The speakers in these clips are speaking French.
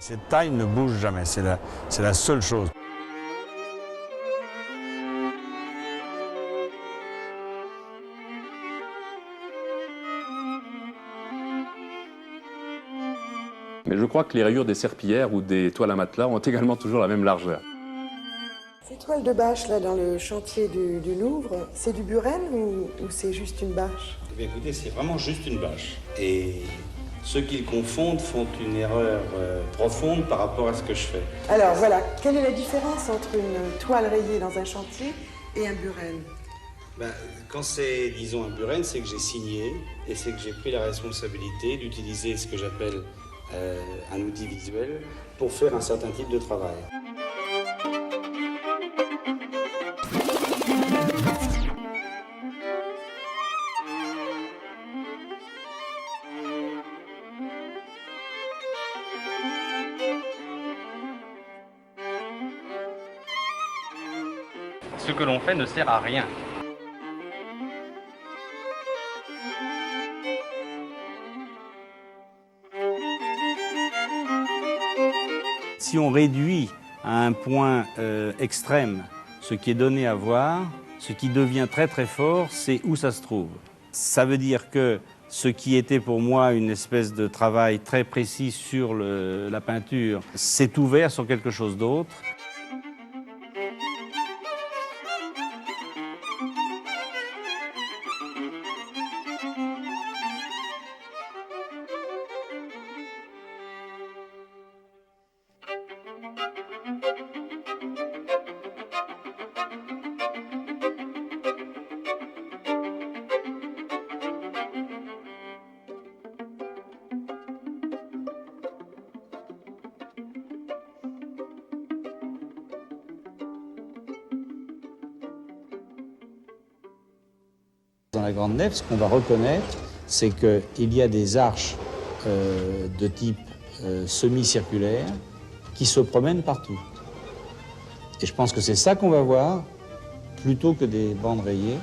Cette taille ne bouge jamais, c'est la seule chose. Mais je crois que les rayures des serpillères ou des toiles à matelas ont également toujours la même largeur. Ces toiles de bâche là dans le chantier du Louvre, c'est du Buren ou c'est juste une bâche? Eh bien, écoutez, c'est vraiment juste une bâche. Et ceux qui le confondent font une erreur profonde par rapport à ce que je fais. Alors voilà, quelle est la différence entre une toile rayée dans un chantier et un Buren? Quand c'est, disons, un Buren, c'est que j'ai signé et c'est que j'ai pris la responsabilité d'utiliser ce que j'appelle un outil visuel pour faire un certain type de travail. Ce que l'on fait ne sert à rien. Si on réduit à un point extrême ce qui est donné à voir, ce qui devient très très fort, c'est où ça se trouve. Ça veut dire que ce qui était pour moi une espèce de travail très précis sur la peinture s'est ouvert sur quelque chose d'autre. Dans la grande nef, ce qu'on va reconnaître, c'est qu'il y a des arches de type semi-circulaire qui se promènent partout. Et je pense que c'est ça qu'on va voir, plutôt que des bandes rayées,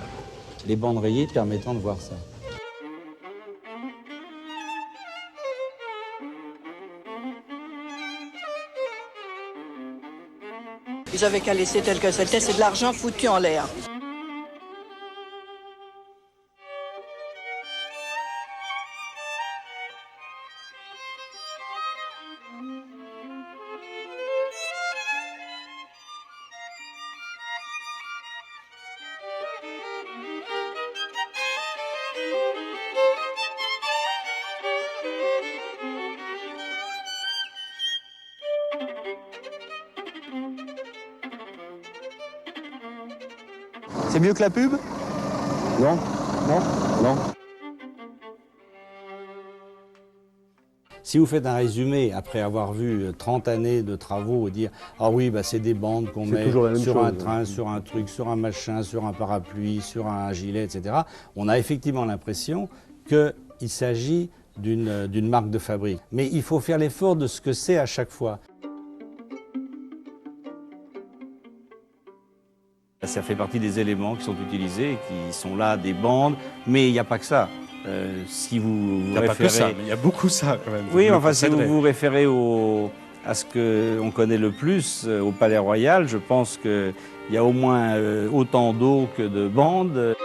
les bandes rayées permettant de voir ça. Ils avaient qu'à laisser tel que c'était, c'est de l'argent foutu en l'air. C'est mieux que la pub? Non, non, non. Si vous faites un résumé après avoir vu 30 années de travaux, dire « Ah oui, c'est des bandes qu'on met sur un train, sur un truc, sur un machin, sur un parapluie, sur un gilet, etc. » On a effectivement l'impression qu'il s'agit d'une marque de fabrique. Mais il faut faire l'effort de ce que c'est à chaque fois. Ça fait partie des éléments qui sont utilisés, qui sont là, des bandes, mais il n'y a pas que ça. Si vous il n'y a référez... pas que ça, mais il y a beaucoup ça quand même. Oui, enfin, si vous vous référez à ce qu'on connaît le plus, au Palais Royal, je pense qu'il y a au moins autant d'eau que de bandes.